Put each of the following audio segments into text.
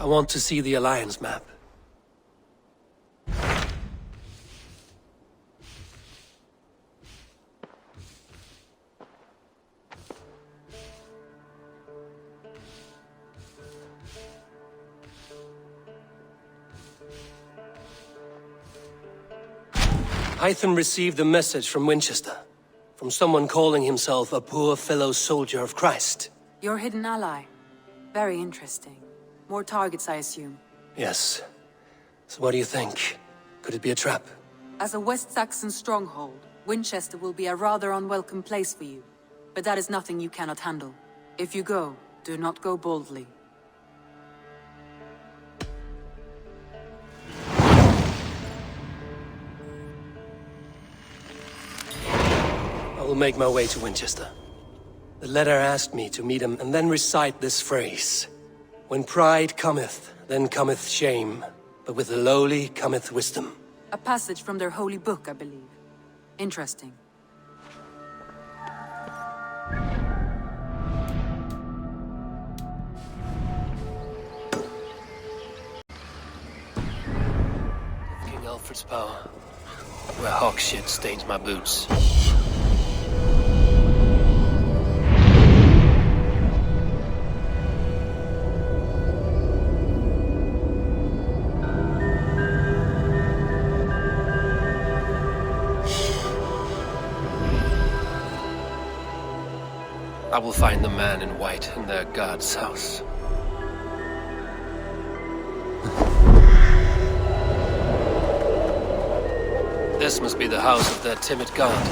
I want to see the Alliance map. Hytham received a message from Winchester, from someone calling himself a poor fellow soldier of Christ. Your hidden ally. Very interesting. More targets, I assume. Yes. So what do you think? Could it be a trap? As a West Saxon stronghold, Winchester will be a rather unwelcome place for you. But that is nothing you cannot handle. If you go, do not go boldly. I will make my way to Winchester. The letter asked me to meet him and then recite this phrase. When pride cometh, then cometh shame, but with the lowly cometh wisdom. A passage from their holy book, I believe. Interesting. King Alfred's power. Where hawk shit stains my boots. I will find the man in white in their god's house. This must be the house of their timid god.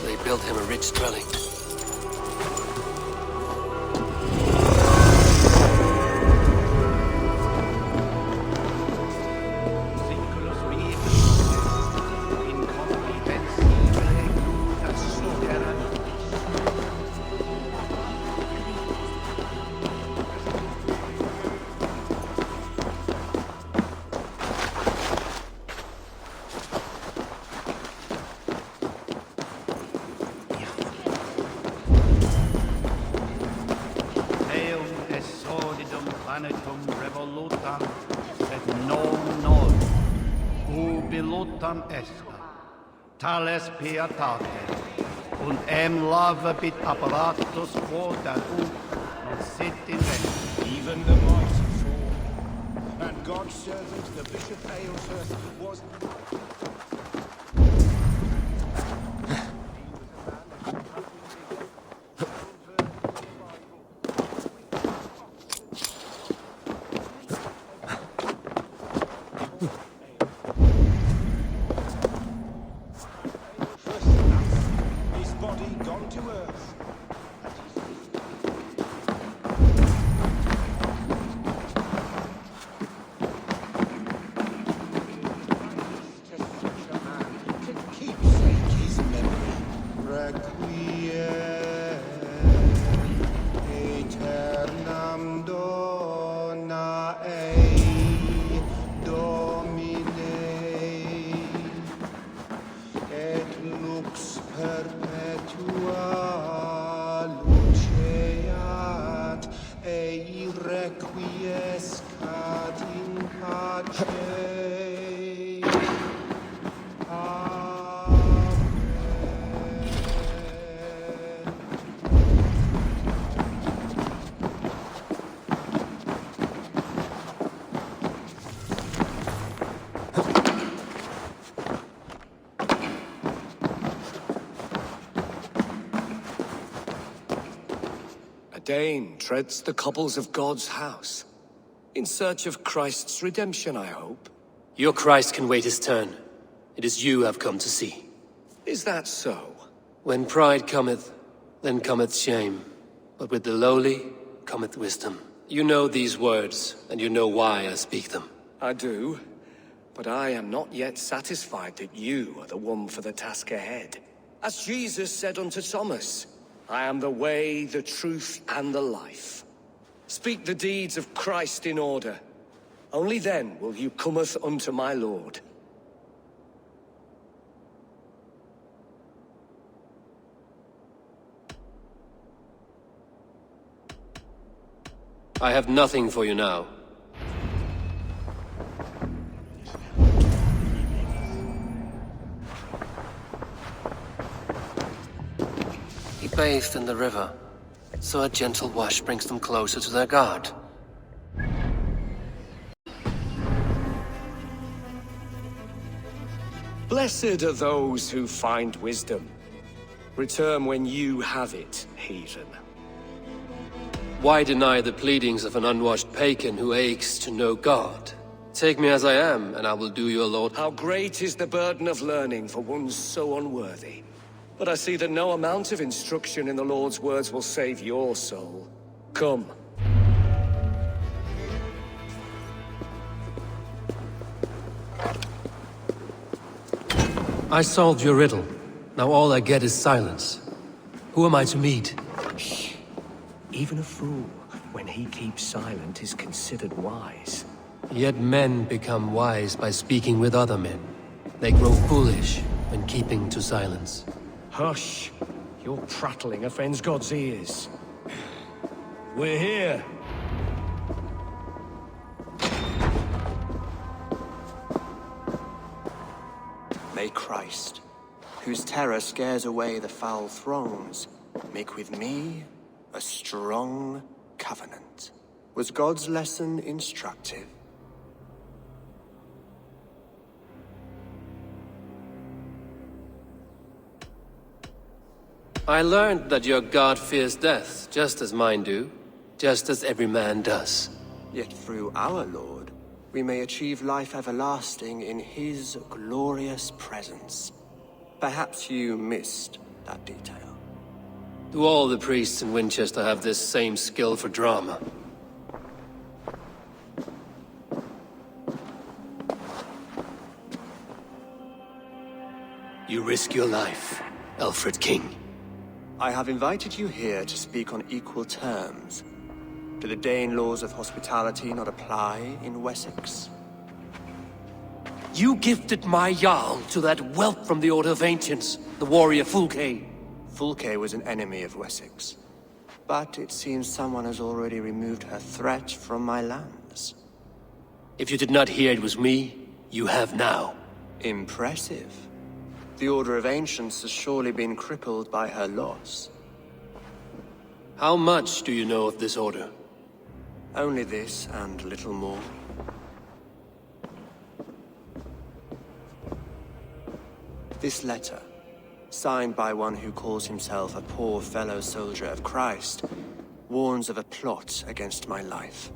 They built him a rich dwelling. Tales pietate, und lavabit apparatus quod ad non sit in vent. Even the mighty fall, and God's servant, the Bishop Aelshurst, was... Dane treads the cobbles of God's house. In search of Christ's redemption, I hope. Your Christ can wait his turn. It is you I've come to see. Is that so? When pride cometh, then cometh shame. But with the lowly cometh wisdom. You know these words, and you know why I speak them. I do. But I am not yet satisfied that you are the one for the task ahead. As Jesus said unto Thomas, I am the way, the truth, and the life. Speak the deeds of Christ in order. Only then will you cometh unto my Lord. I have nothing for you now. bathed in the river, so a gentle wash brings them closer to their god. Blessed are those who find wisdom. Return when you have it, heathen. Why deny the pleadings of an unwashed pagan who aches to know God? Take me as I am, and I will do your Lord. How great is the burden of learning for one so unworthy. But I see that no amount of instruction in the Lord's words will save your soul. Come. I solved your riddle. Now all I get is silence. Who am I to meet? Shh. Even a fool, when he keeps silent, is considered wise. Yet men become wise by speaking with other men. They grow foolish when keeping to silence. Hush! Your prattling offends God's ears. We're here. May Christ, whose terror scares away the foul thrones, make with me a strong covenant. Was God's lesson instructive? I learned that your god fears death, just as mine do, just as every man does. Yet through our Lord, we may achieve life everlasting in his glorious presence. Perhaps you missed that detail. Do all the priests in Winchester have this same skill for drama? You risk your life, Alfred King. I have invited you here to speak on equal terms. Do the Dane laws of hospitality not apply in Wessex? You gifted my Jarl to that whelp from the Order of Ancients, the warrior Fulke. Fulke was an enemy of Wessex. But it seems someone has already removed her threat from my lands. If you did not hear it was me, you have now. Impressive. The Order of Ancients has surely been crippled by her loss. How much do you know of this order? Only this and little more. This letter, signed by one who calls himself a poor fellow soldier of Christ, warns of a plot against my life.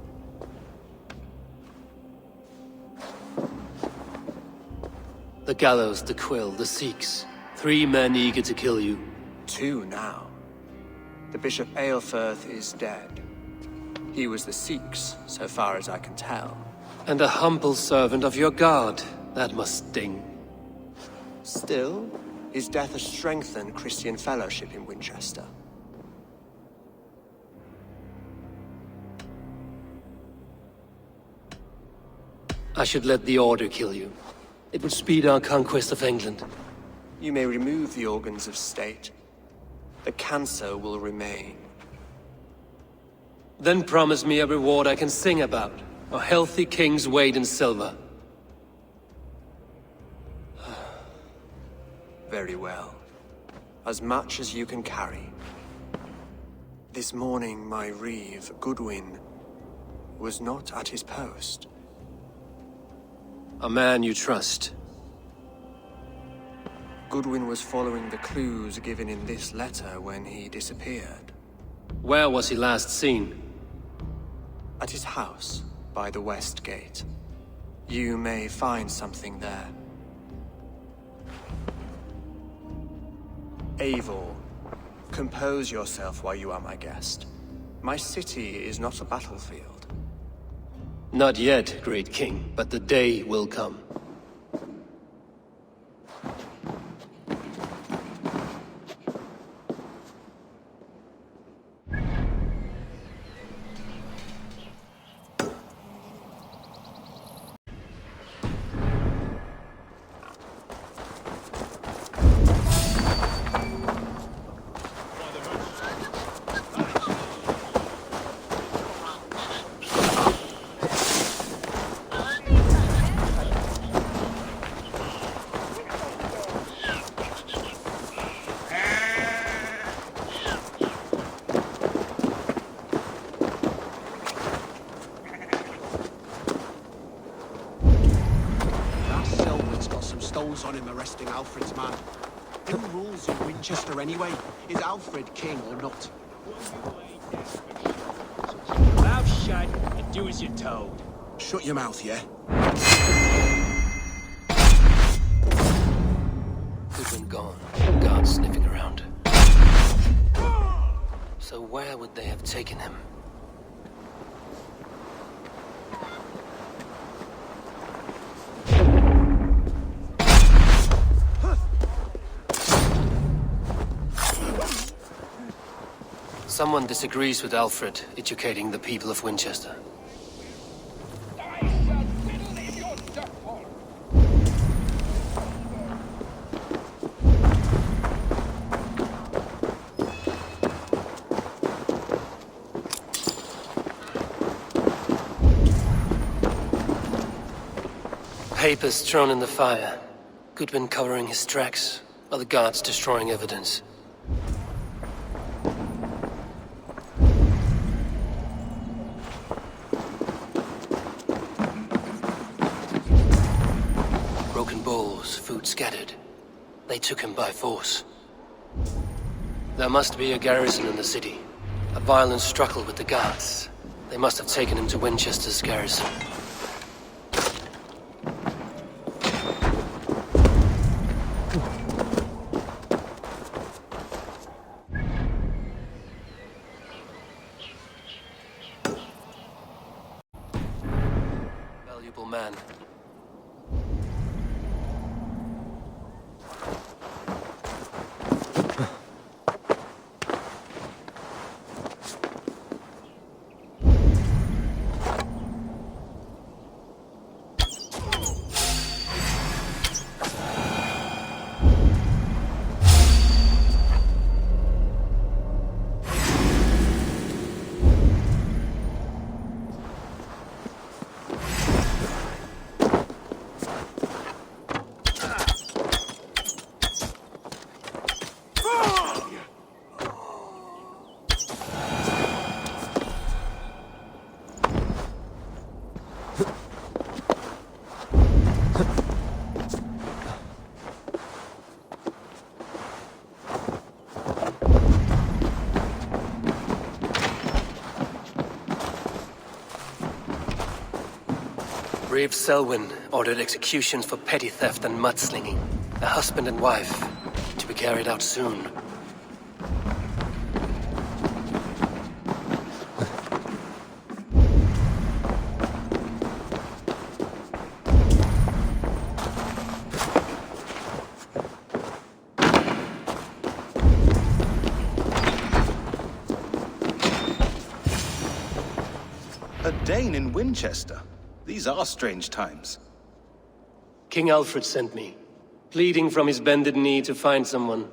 The gallows, the quill, the Sikhs. 3 men eager to kill you. 2 now. The Bishop Aelfirth is dead. He was the Sikhs, so far as I can tell. And a humble servant of your god. That must sting. Still, his death has strengthened Christian fellowship in Winchester. I should let the Order kill you. It would speed our conquest of England. You may remove the organs of state. The cancer will remain. Then promise me a reward I can sing about. A healthy king's weight in silver. Very well. As much as you can carry. This morning, my reeve, Goodwin, was not at his post. A man you trust. Goodwin was following the clues given in this letter when he disappeared. Where was he last seen? At his house, by the West Gate. You may find something there. Eivor, compose yourself while you are my guest. My city is not a battlefield. Not yet, great king, but the day will come. arresting Alfred's man. Who rules in Winchester anyway? Is Alfred king or not? Mouth shut and do as you're told. Shut your mouth, yeah? Goodwin gone. Guards sniffing around. So where would they have taken him? Someone disagrees with Alfred educating the people of Winchester. Papers thrown in the fire. Goodwin covering his tracks, while the guards destroying evidence. Broken bowls, food scattered. They took him by force. There must be a garrison in the city. A violent struggle with the guards. They must have taken him to Winchester's garrison. Valuable man. Reeve Selwyn ordered executions for petty theft and mudslinging. A husband and wife, to be carried out soon. A Dane in Winchester? These are strange times. King Alfred sent me, pleading from his bended knee to find someone.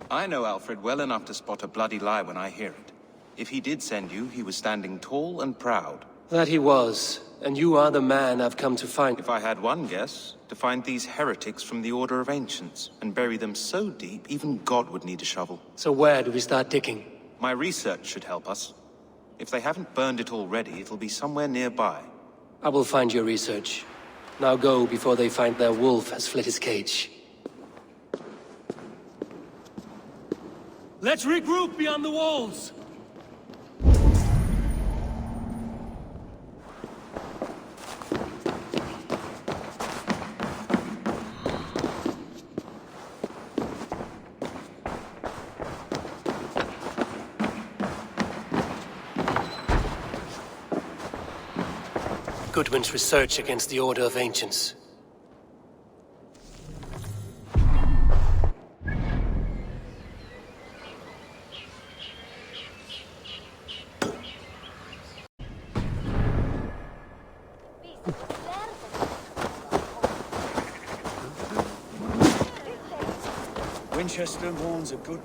I know Alfred well enough to spot a bloody lie when I hear it. If he did send you, he was standing tall and proud. That he was, and you are the man I've come to find. If I had one guess, to find these heretics from the Order of Ancients, and bury them so deep, even God would need a shovel. So where do we start digging? My research should help us. If they haven't burned it already, it'll be somewhere nearby. I will find your research. Now go before they find their wolf has fled his cage. Let's regroup beyond the walls! Goodwin's research against the Order of Ancients. Winchester mourns a good...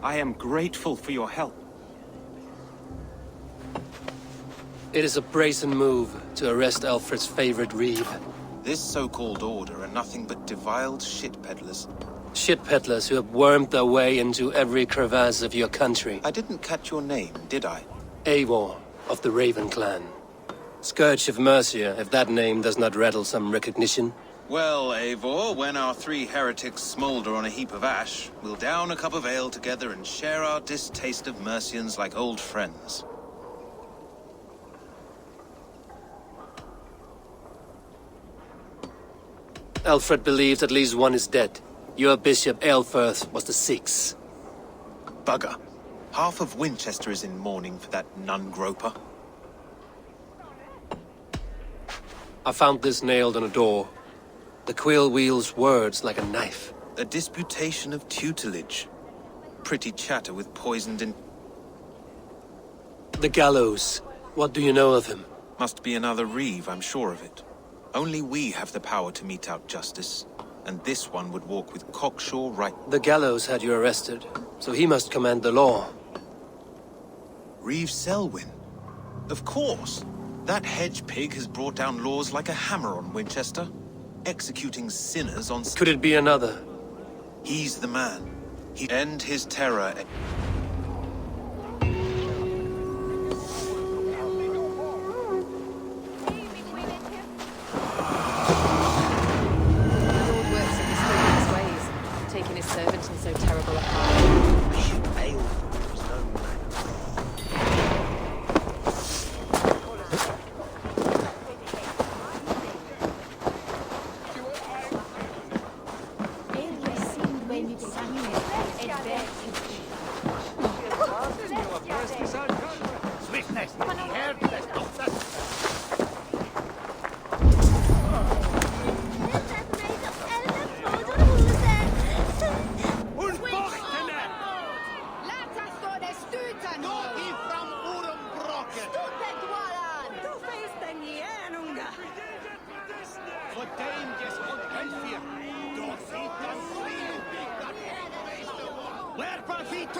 I am grateful for your help. It is a brazen move to arrest Alfred's favorite Reeve. This so-called order are nothing but deviled shit peddlers. Shit peddlers who have wormed their way into every crevasse of your country. I didn't catch your name, did I? Eivor of the Raven clan. Scourge of Mercia, if that name does not rattle some recognition. Well, Eivor, when our 3 heretics smolder on a heap of ash, we'll down a cup of ale together and share our distaste of Mercians like old friends. Alfred believes at least one is dead. Your bishop, Aelfirth, was the 6th. Bugger. Half of Winchester is in mourning for that nun-groper. I found this nailed on a door. The quill wields words like a knife. A disputation of tutelage. Pretty chatter with poisoned in... The gallows. What do you know of him? Must be another Reeve, I'm sure of it. Only we have the power to mete out justice. And this one would walk with cocksure right... The gallows had you arrested, so he must command the law. Reeve Selwyn. Of course. That hedge pig has brought down laws like a hammer on Winchester. Executing sinners on... Could it be another? He's the man. He'd end his terror...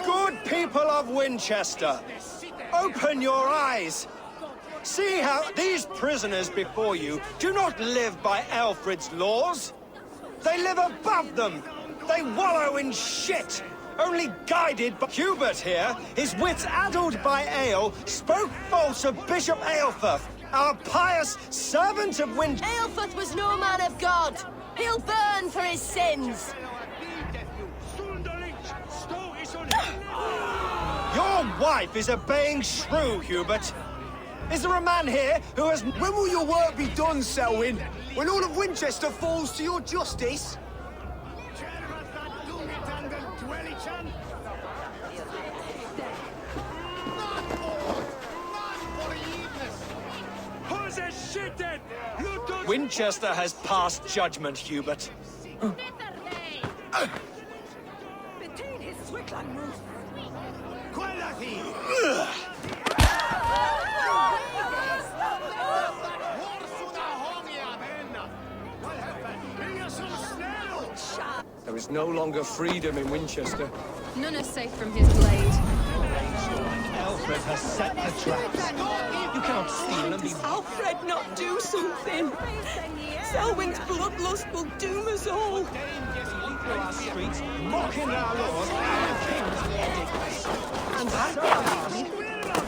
Good people of Winchester, open your eyes. See how these prisoners before you do not live by Alfred's laws. They live above them. They wallow in shit, only guided by... Hubert here, his wits addled by ale, spoke false of Bishop Aelfirth, our pious servant of Winchester. Aelfirth was no man of God. He'll burn for his sins. Your wife is obeying shrew, Hubert. Is there a man here who has... When will your work be done, Selwyn? When all of Winchester falls to your justice? Winchester has passed judgment, Hubert. There is no longer freedom in Winchester. None is safe from his blade. Alfred has set the traps. You cannot steal and be... Alfred not do something? Selwyn's bloodlust will doom us all. Through our streets, mocking our laws and the king's edicts. And so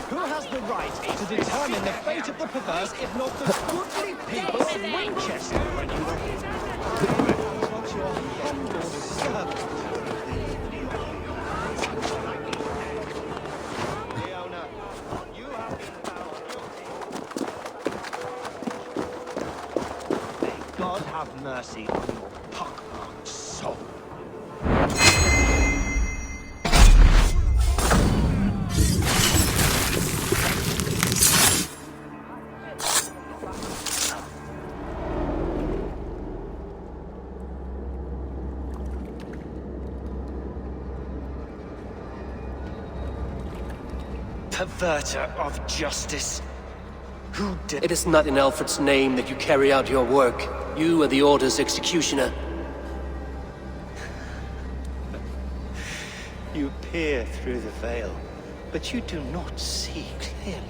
who has the right to determine the fate of the perverse if not the goodly people of Winchester? Not your humble servant. Leona, you have been found guilty. May God have mercy on your pockmarked soul. Perverter of justice. Who did... It is not in Alfred's name that you carry out your work. You are the Order's executioner. You peer through the veil, but you do not see clearly.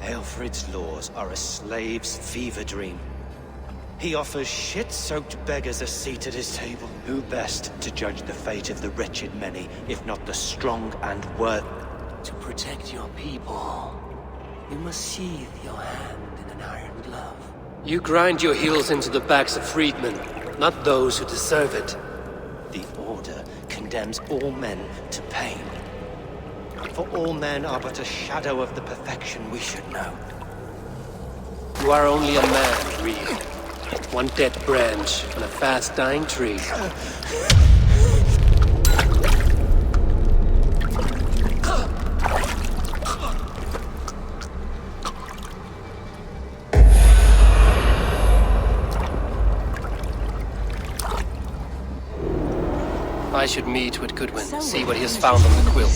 Alfred's laws are a slave's fever dream. He offers shit-soaked beggars a seat at his table. Who best to judge the fate of the wretched many, if not the strong and worthy? To protect your people, you must sheathe your hand in an iron glove. You grind your heels into the backs of freedmen, not those who deserve it. The Order condemns all men to pain. For all men are but a shadow of the perfection we should know. You are only a man, Reed. One dead branch on a fast-dying tree. I should meet with Goodwin, see what he has found on the quilt.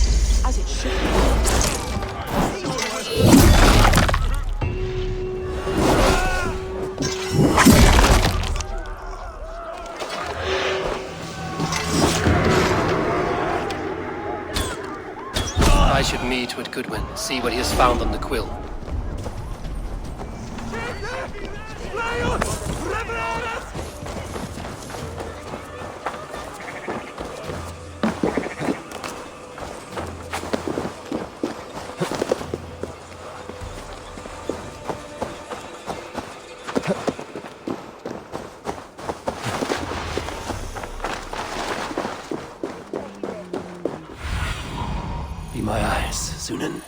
As it should be. I should meet with Goodwin, see what he has found on the quilt. Be my eyes, Sunan.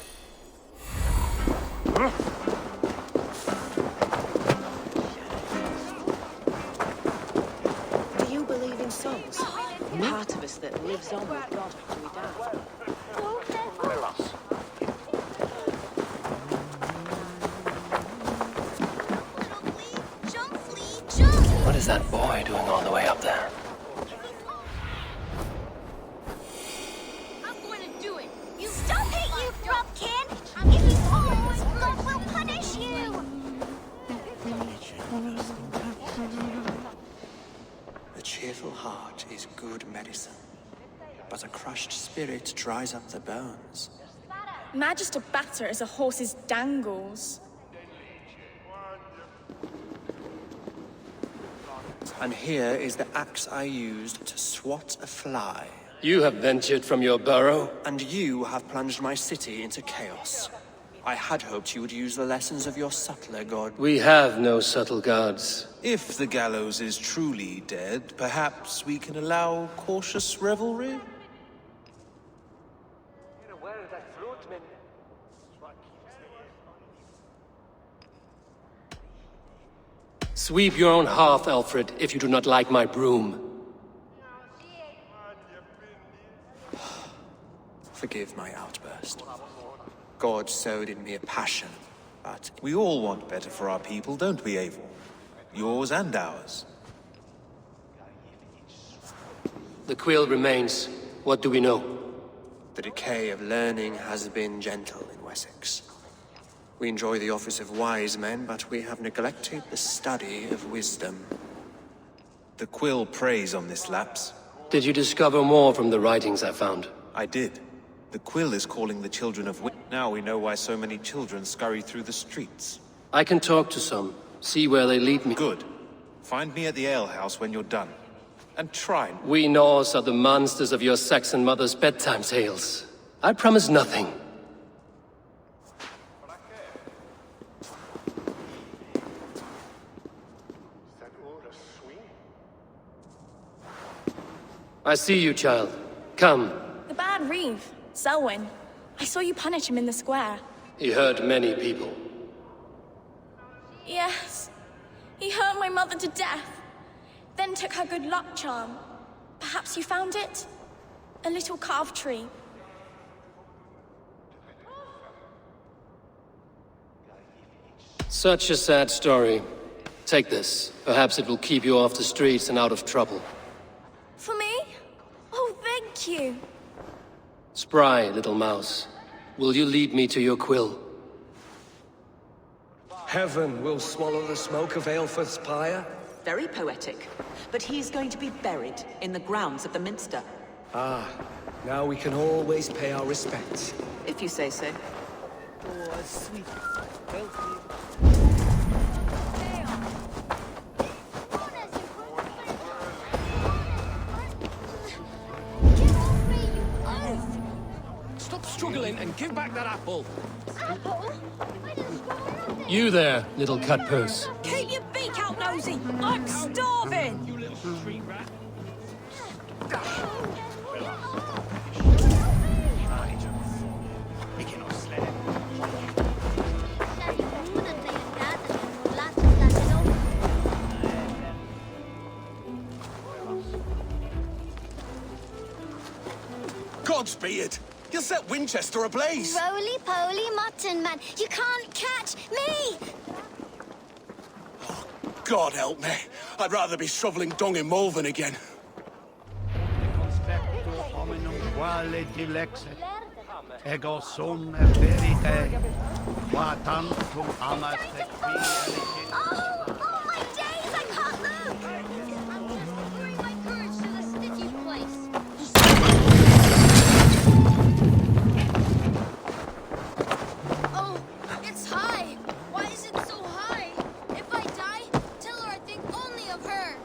Do you believe in souls? Part of us that lives on with God after we die. What is that boy doing all the way up there? I'm going to do it. You stop it, you Thrupkin! If you fall, God will punish you! A cheerful heart is good medicine, but a crushed spirit dries up the bones. Magister batter as a horse's dangles. And here is the axe I used to swat a fly. You have ventured from your burrow? And you have plunged my city into chaos. I had hoped you would use the lessons of your subtler god. We have no subtle gods. If the gallows is truly dead, perhaps we can allow cautious revelry? Sweep your own hearth, Alfred, if you do not like my broom. Forgive my outburst. God sowed in me a passion, but... We all want better for our people, don't we, Eivor? Yours and ours. The quill remains. What do we know? The decay of learning has been gentle in Wessex. We enjoy the office of wise men, but we have neglected the study of wisdom. The quill preys on this lapse. Did you discover more from the writings I found? I did. The quill is calling the children of Now we know why so many children scurry through the streets. I can talk to some, see where they lead me. Good. Find me at the alehouse when you're done. And try. We Norse are the monsters of your Saxon mother's bedtime tales. I promise nothing. I see you, child. Come. The bad Reeve, Selwyn. I saw you punish him in the square. He hurt many people. Yes. He hurt my mother to death. Then took her good luck charm. Perhaps you found it? A little carved tree. Such a sad story. Take this. Perhaps it will keep you off the streets and out of trouble. For me? Oh, thank you. Spry, little mouse. Will you lead me to your quill? Heaven will swallow the smoke of Aelfred's pyre? Very poetic. But he's going to be buried in the grounds of the Minster. Ah, now we can always pay our respects. If you say so. Oh, sweet. Stop struggling and give back that apple. You there, little cut purse. Keep your beak out, nosy! I'm starving! You little street rat. Gods be it! You'll set Winchester ablaze! Roly-poly mutton man, you can't catch me! God help me. I'd rather be shoveling dung in Malvern again. Conspecto hominum quale dilexet, ego sum verite, qua tantum amas et qui elegit. Oh my days, I can't look! I'm transferring my courage to the stitchy place. Oh, it's high! Why is it so high? If I die, tell her I think only of her.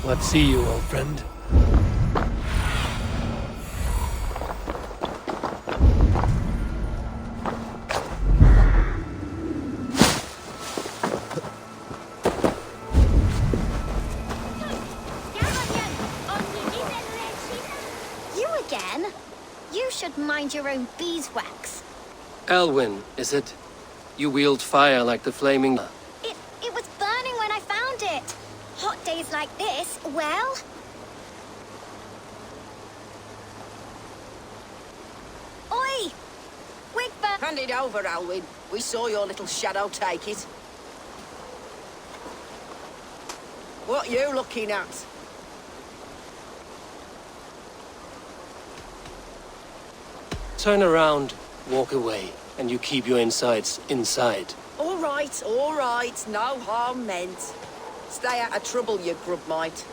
Let's see you, old friend. You again? You should mind your own beeswax. Elwyn, is it? You wield fire like the flaming... It was burning when I found it. Hot days like this, well... Oi! Wigburn! Hand it over, Alwyn. We saw your little shadow take it. What you looking at? Turn around, walk away, and you keep your insides inside. All right. No harm meant. Stay out of trouble, you grub mite.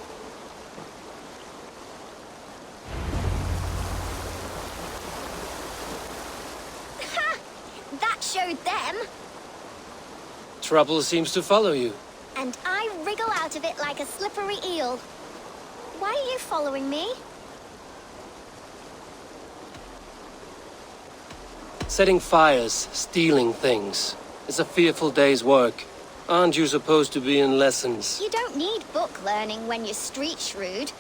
Ha! That showed them. Trouble seems to follow you. And I wriggle out of it like a slippery eel. Why are you following me? Setting fires, stealing things. It's a fearful day's work. Aren't you supposed to be in lessons? You don't need book learning when you're street shrewd.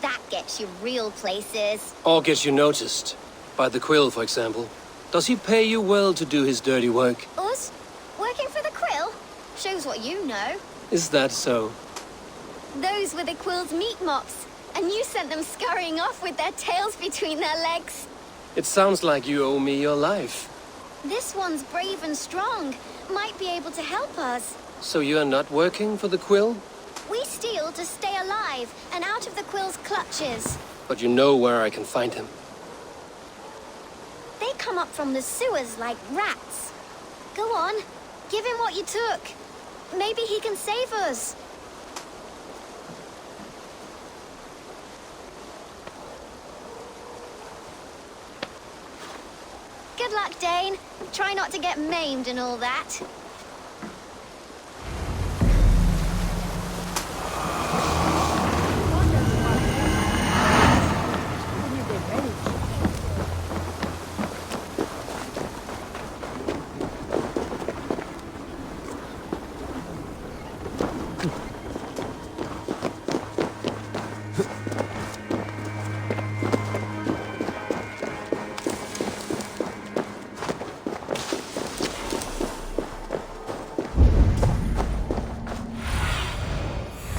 That gets you real places. Or gets you noticed. By the Quill, for example. Does he pay you well to do his dirty work? Us? Working for the Quill? Shows what you know. Is that so? Those were the Quill's meat mops, and you sent them scurrying off with their tails between their legs. It sounds like you owe me your life. This one's brave and strong. Might be able to help us. So you are not working for the Quill? We steal to stay alive and out of the Quill's clutches. But you know where I can find him. They come up from the sewers like rats. Go on, give him what you took. Maybe he can save us. Good luck, Dane. Try not to get maimed and all that.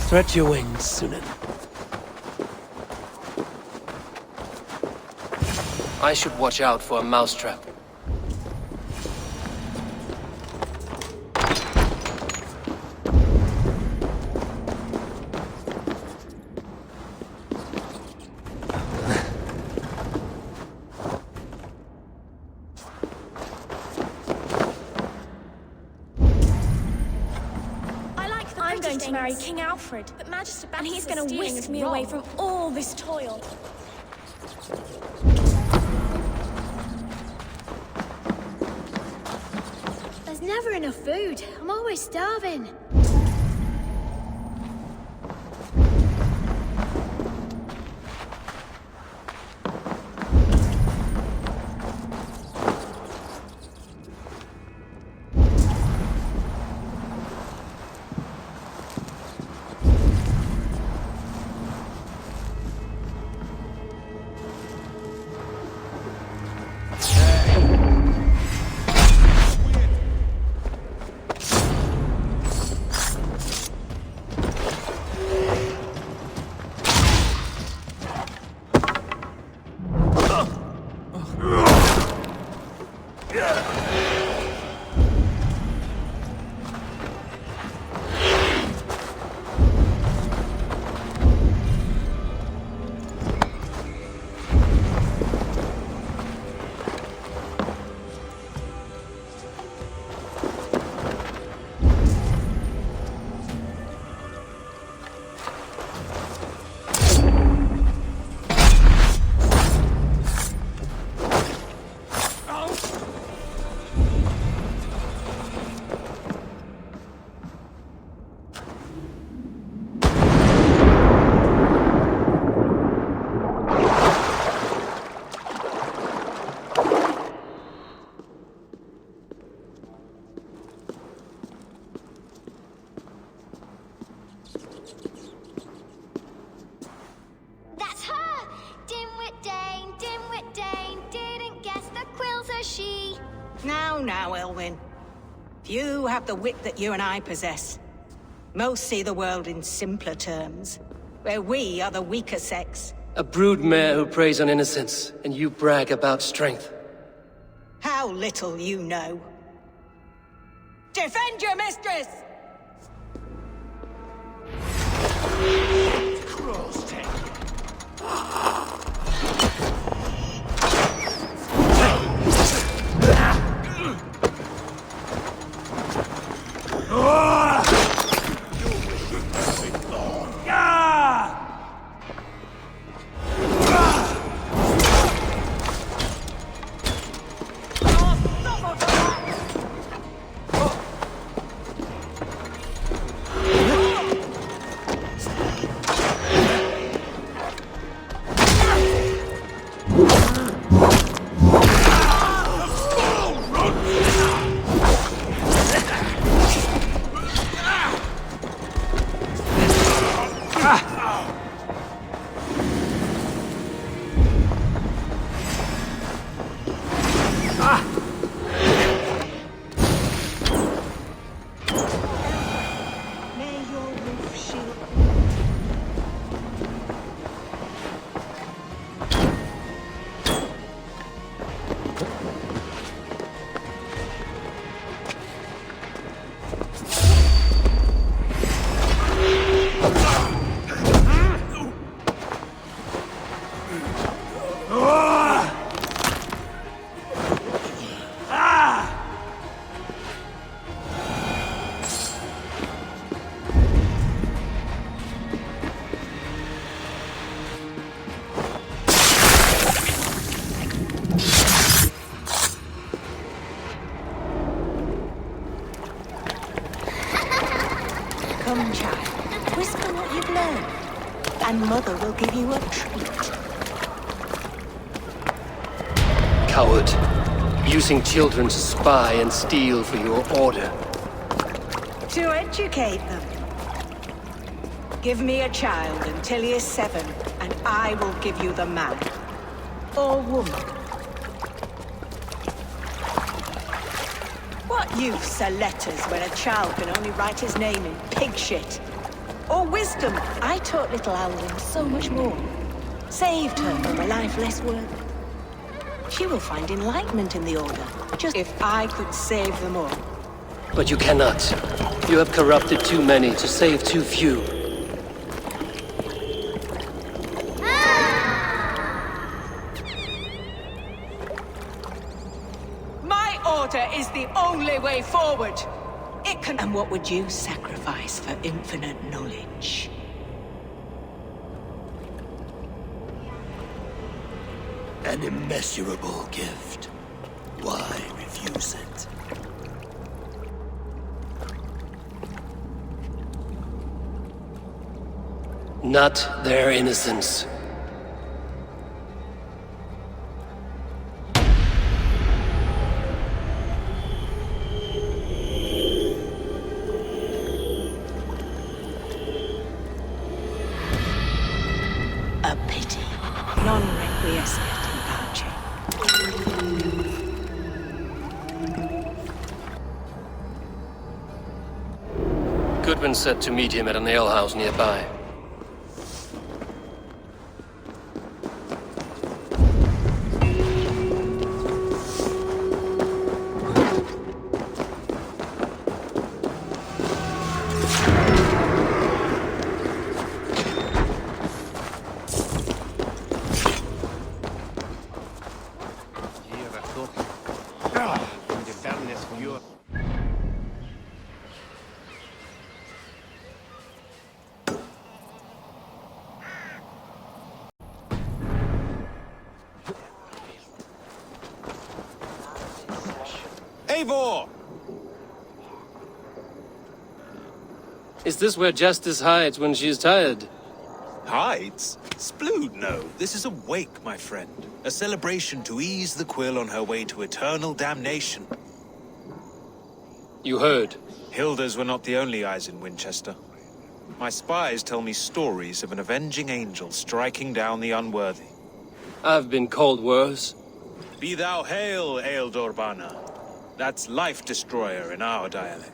Stretch your wings, Sunan. I should watch out for a mousetrap. I'm going to marry King Alfred, but Magister and he's going to whisk me away from all this toil. There's never enough food. I'm always starving. Go now, Elwyn. Few have the wit that you and I possess. Most see the world in simpler terms, where we are the weaker sex. A broodmare who preys on innocence, and you brag about strength. How little you know. Defend your mistress! Come, child. Whisper what you've learned, and Mother will give you a treat. Coward. Using children to spy and steal for your order. To educate them. Give me a child until he is 7, and I will give you the man. Or woman. What use are letters when a child can only write his name in pig shit? Or wisdom? I taught little Alwyn so much more. Saved her from a life less worthy. She will find enlightenment in the Order, just if I could save them all. But you cannot. You have corrupted too many to save too few. My Order is the only way forward. It can... And what would you sacrifice for infinite knowledge? An immeasurable gift. Why refuse it? Not their innocence. A pity. Non requiescat in pace. Goodwin said to meet him at an alehouse nearby. Eivor! Is this where Justice hides when she's tired? Hides? Splood, no. This is a wake, my friend. A celebration to ease the quill on her way to eternal damnation. You heard. Hilda's were not the only eyes in Winchester. My spies tell me stories of an avenging angel striking down the unworthy. I've been called worse. Be thou hail, Ealdor Bana. That's Life Destroyer in our dialect.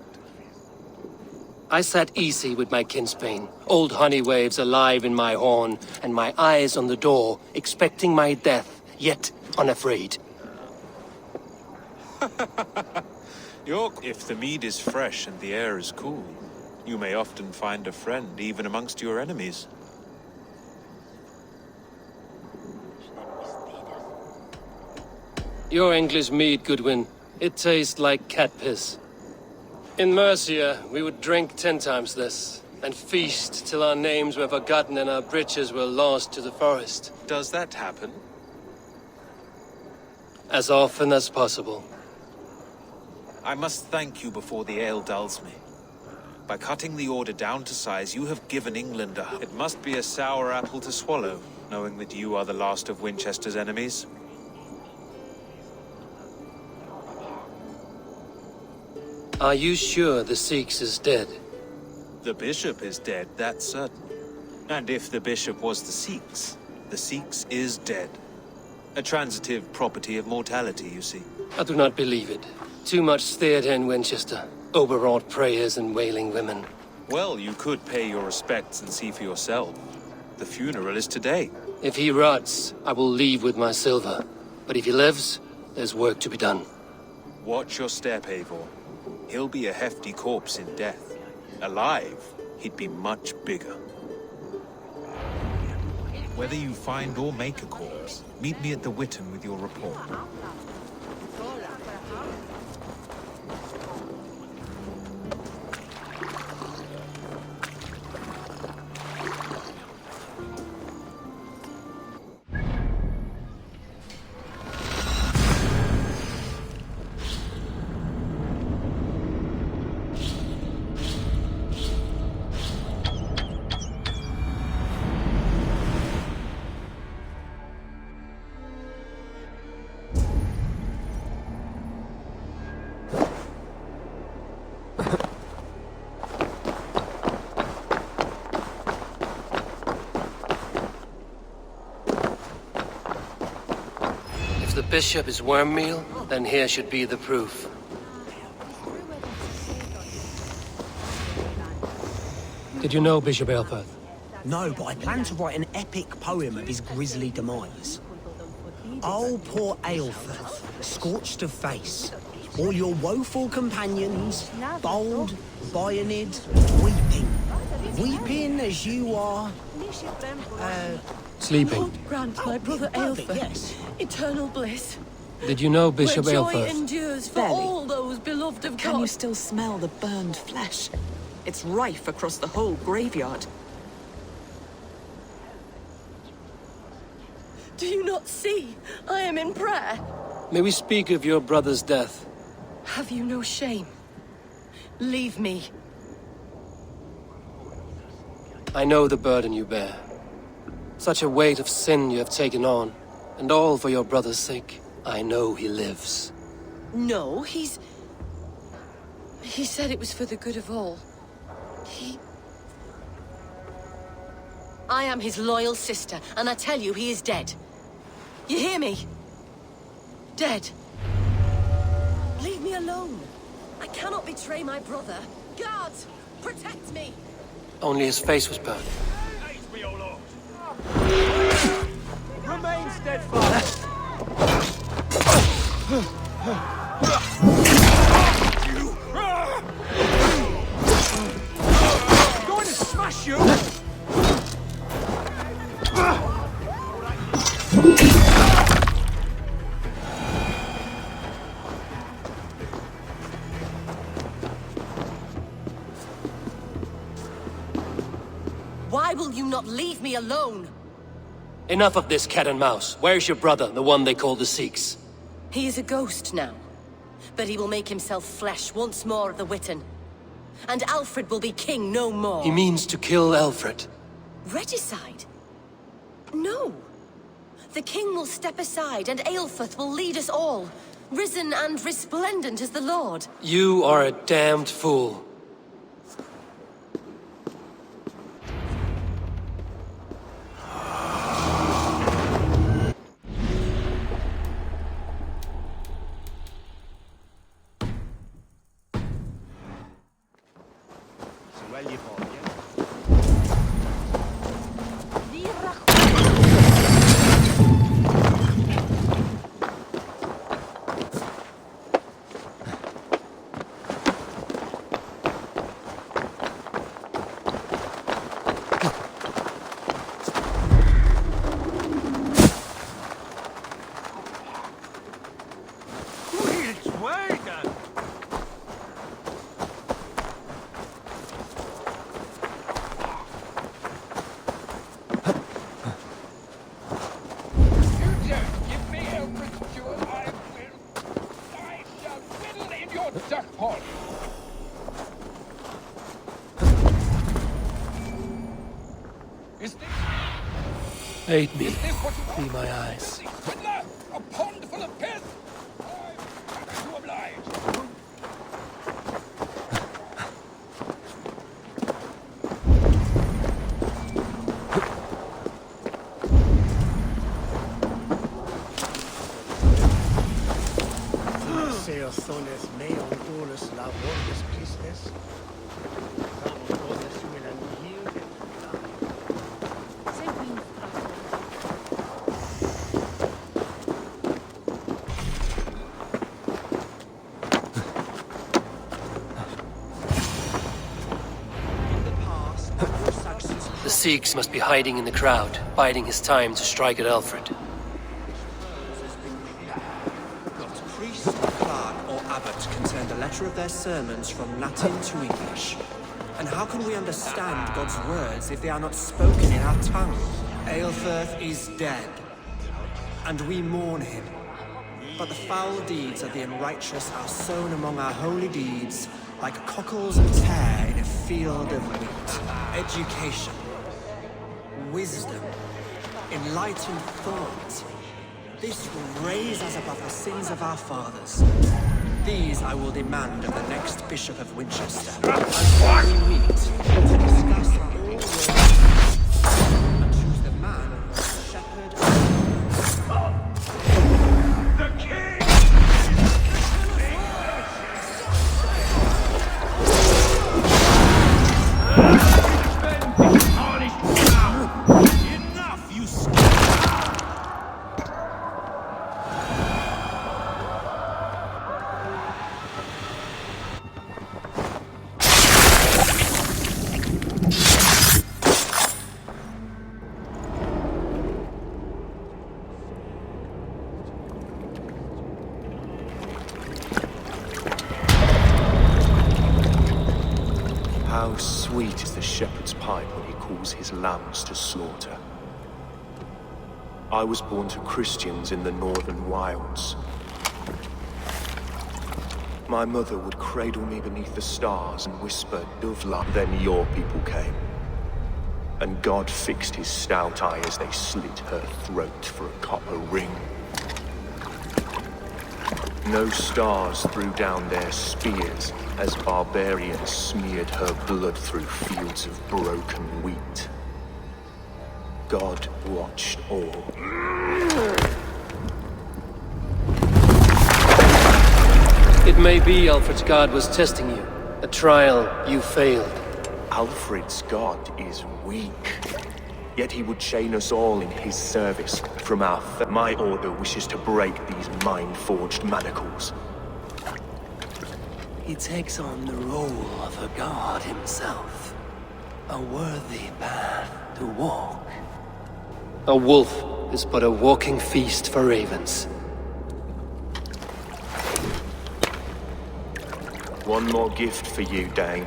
I sat easy with my kinsbane, old honey waves alive in my horn, and my eyes on the door, expecting my death, yet unafraid. If the mead is fresh and the air is cool, you may often find a friend even amongst your enemies. Your English mead, Goodwin. It tastes like cat piss. In Mercia, we would drink 10 times this, and feast till our names were forgotten and our britches were lost to the forest. Does that happen? As often as possible. I must thank you before the ale dulls me. By cutting the order down to size, you have given England a... It must be a sour apple to swallow, knowing that you are the last of Winchester's enemies. Are you sure the Sikhs is dead? The bishop is dead, that's certain. And if the bishop was the Sikhs is dead. A transitive property of mortality, you see. I do not believe it. Too much theatre in Winchester. Overwrought prayers and wailing women. Well, you could pay your respects and see for yourself. The funeral is today. If he rots, I will leave with my silver. But if he lives, there's work to be done. Watch your step, Eivor. He'll be a hefty corpse in death. Alive, he'd be much bigger. Whether you find or make a corpse, meet me at the Witten with your report. If the bishop is worm meal, then here should be the proof. Did you know Bishop Alfred? No, but I plan to write an epic poem of his grisly demise. Oh, poor Alfred, scorched of face. All your woeful companions, bold, bayoneted, weeping. Weeping as you are... Sleeping. Lord grant my brother Aelfred yes. eternal bliss. Did you know Bishop Where joy Alfred? endures for Barely. all those beloved of Can God. you still smell the burned flesh? It's rife across the whole graveyard. Do you not see? I am in prayer. May we speak of your brother's death? Have you no shame? Leave me. I know the burden you bear. Such a weight of sin you have taken on, and all for your brother's sake. I know he lives. No, He said it was for the good of all. I am his loyal sister, and I tell you, he is dead. You hear me? Dead. Leave me alone. I cannot betray my brother. Guards, protect me! Only his face was burned. Remain steadfast! I'm going to smash you! Why will you not leave me alone? Enough of this cat and mouse. Where's your brother, the one they call the Sikhs? He is a ghost now, but he will make himself flesh once more at the Witten. And Alfred will be king no more. He means to kill Alfred. Regicide? No. The king will step aside, and Aelfrith will lead us all, risen and resplendent as the Lord. You are a damned fool. Aid me. Be my eyes. A pond full of pith! I'm happy to oblige. Seozones meon dolus labores Christes. Vamos todos suelan yield. The Sikhs must be hiding in the crowd, biding his time to strike at Alfred. Not priest, clerk, or abbot can send a letter of their sermons from Latin to English. And how can we understand God's words if they are not spoken in our tongue? Aelfirth is dead, and we mourn him. But the foul deeds of the unrighteous are sown among our holy deeds, like cockles and tare in a field of wheat. Education, wisdom, enlightened thought. This will raise us above the sins of our fathers. These I will demand of the next Bishop of Winchester, as when we meet, to discuss all words and choose the man who will shepherd The king! Enough, you How sweet is the shepherd's pipe when he calls his lambs to slaughter. I was born to Christians in the northern wilds. My mother would cradle me beneath the stars and whisper, "Dove-like." Then your people came. And God fixed his stout eye as they slit her throat for a copper ring. No stars threw down their spears as barbarians smeared her blood through fields of broken wheat. God watched all. It may be Alfred's God was testing you. A trial you failed. Alfred's God is weak. Yet he would chain us all in his service from our My order wishes to break these mind-forged manacles. He takes on the role of a god himself. A worthy path to walk. A wolf is but a walking feast for ravens. One more gift for you, Dane.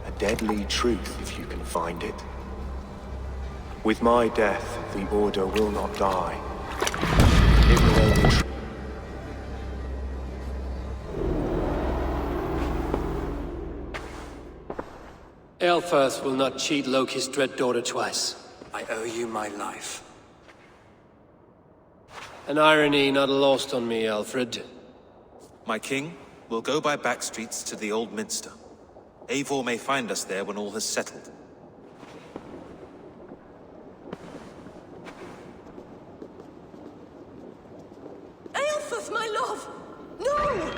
A deadly truth, if you can find it. With my death, the Order will not die. It will only Aelfirth will not cheat Loki's dread daughter twice. I owe you my life. An irony not lost on me, Alfred. My king, we'll go by back streets to the old minster. Eivor may find us there when all has settled. Aelfirth, my love! No!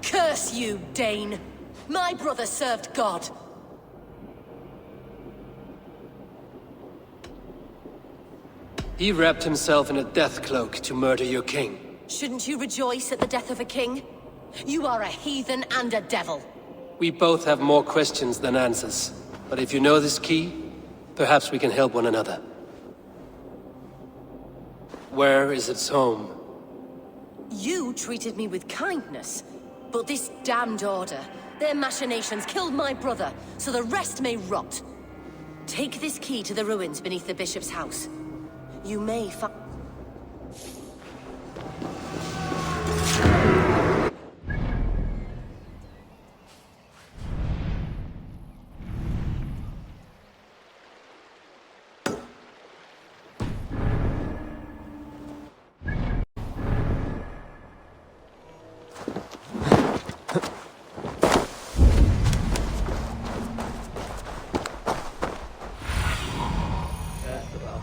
Curse you, Dane! My brother served God. He wrapped himself in a death cloak to murder your king. Shouldn't you rejoice at the death of a king? You are a heathen and a devil. We both have more questions than answers. But if you know this key, perhaps we can help one another. Where is its home? You treated me with kindness, but this damned order, their machinations killed my brother, so the rest may rot. Take this key to the ruins beneath the bishop's house. You may find...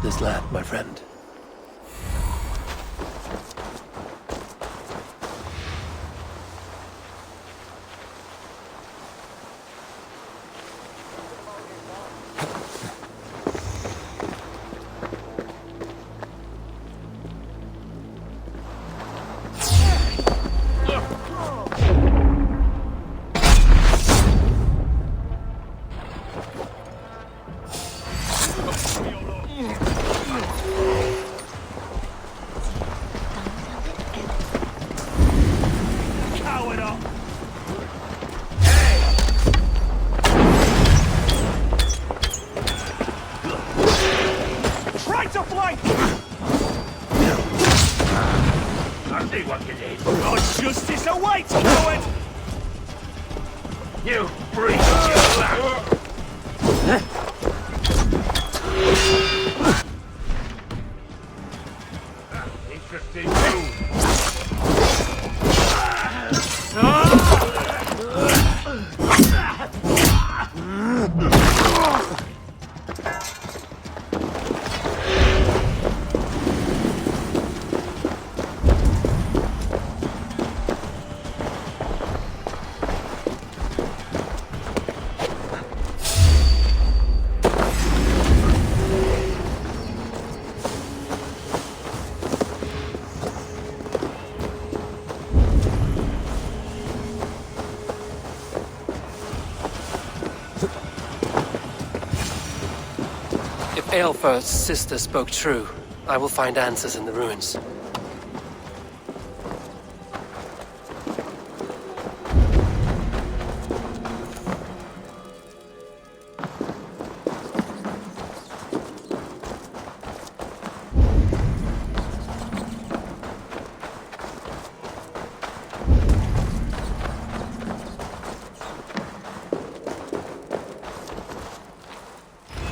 this land, my friend. Justice awaits, poet! You breathe your land! Interesting move. If Aelfred's sister spoke true, I will find answers in the ruins.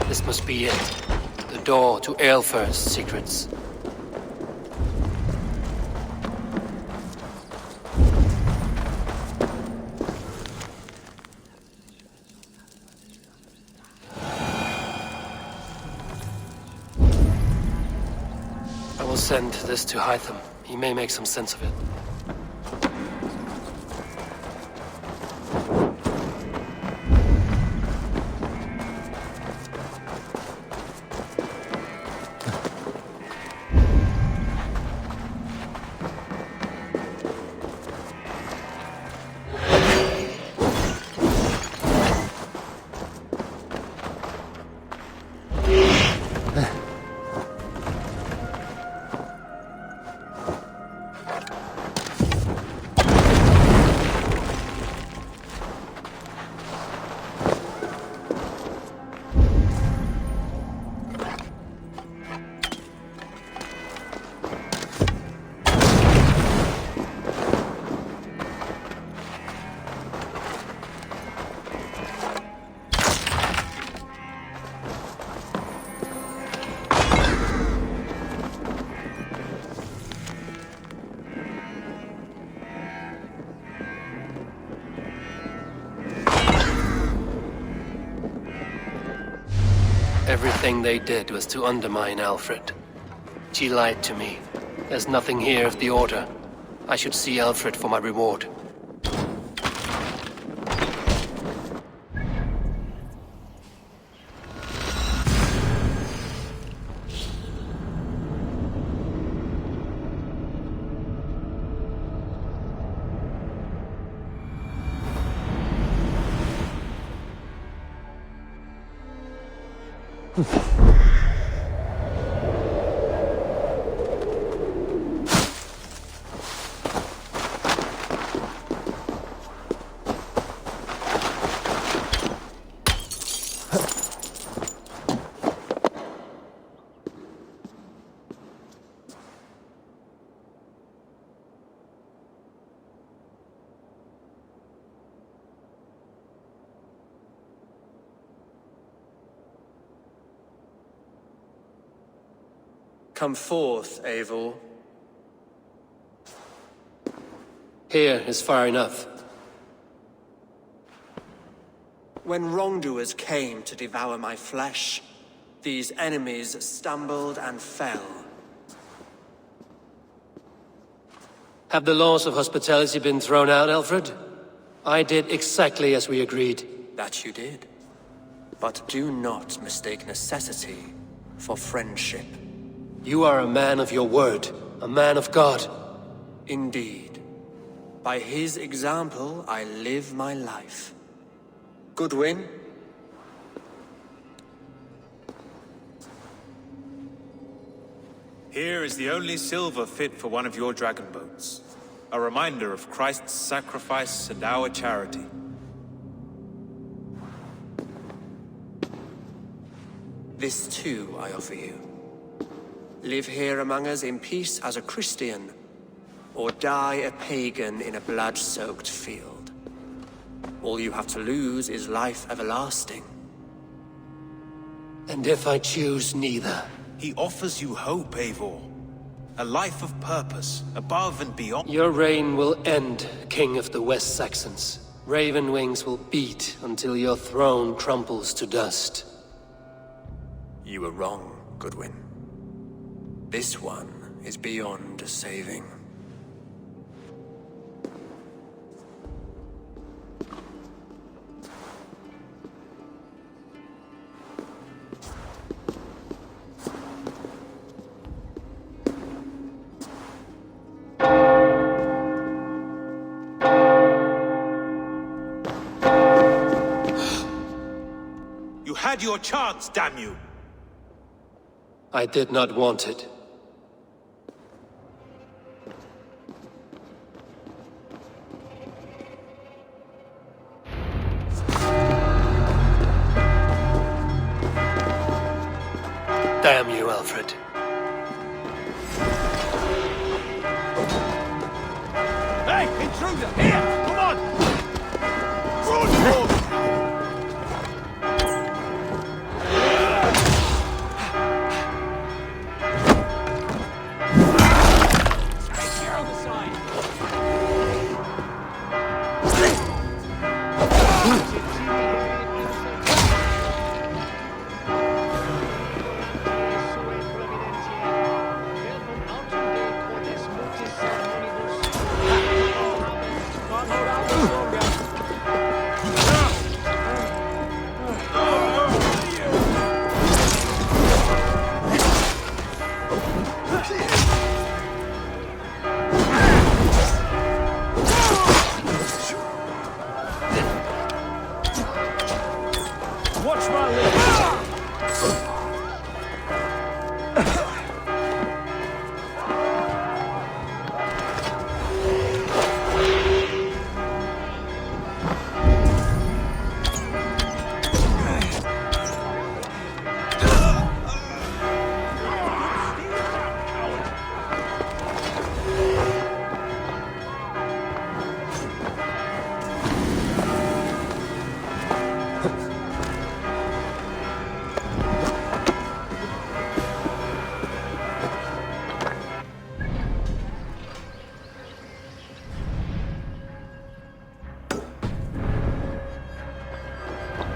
This must be it. The door to Aelfred's secrets. I will send this to Hytham. He may make some sense of it. Everything they did was to undermine Alfred. She lied to me. There's nothing here of the Order. I should see Alfred for my reward. Come forth, Eivor. Here is far enough. When wrongdoers came to devour my flesh, These enemies stumbled and fell. Have the laws of hospitality been thrown out, Alfred? I did exactly as we agreed. That you did. But do not mistake necessity for friendship. You are a man of your word, a man of God. Indeed. By his example, I live my life. Goodwin? Here is the only silver fit for one of your dragon boats. A reminder of Christ's sacrifice and our charity. This too I offer you. Live here among us in peace as a Christian, or die a pagan in a blood-soaked field. All you have to lose is life everlasting. And if I choose neither? He offers you hope, Eivor. A life of purpose, above and beyond. Your reign will end, King of the West Saxons. Raven wings will beat until your throne crumples to dust. You were wrong, Goodwin. This one is beyond saving. You had your chance, damn you! I did not want it. Damn you, Alfred. Hey, intruder! Here! Come on! Run!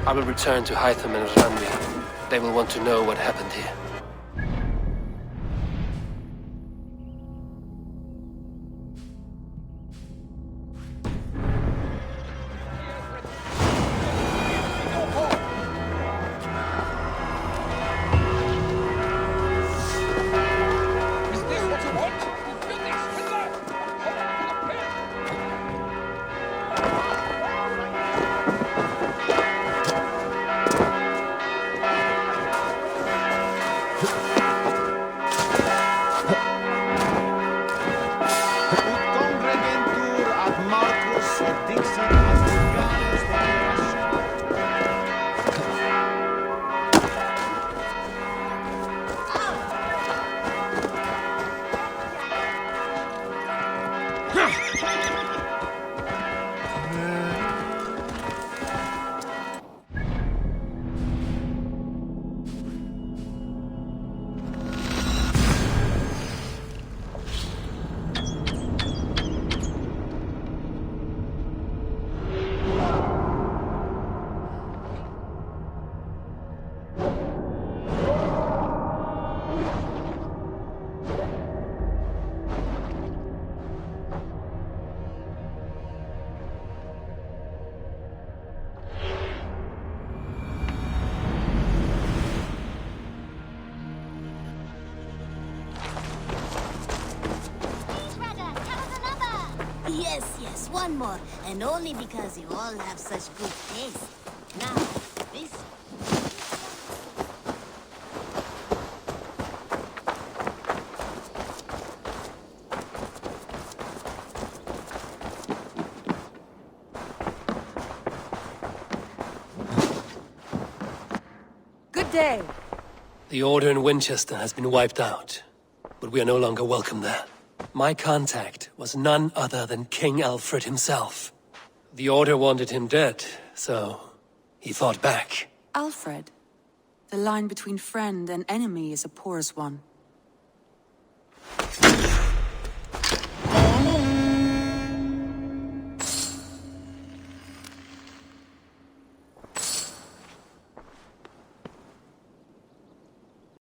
I will return to Hytham and Randvi. They will want to know what happened here. one more, and only because you all have such good taste. Now, this... Good day. The Order in Winchester has been wiped out, but we are no longer welcome there. My contact was none other than King Alfred himself. The Order wanted him dead, so he fought back. Alfred. The line between friend and enemy is a porous one.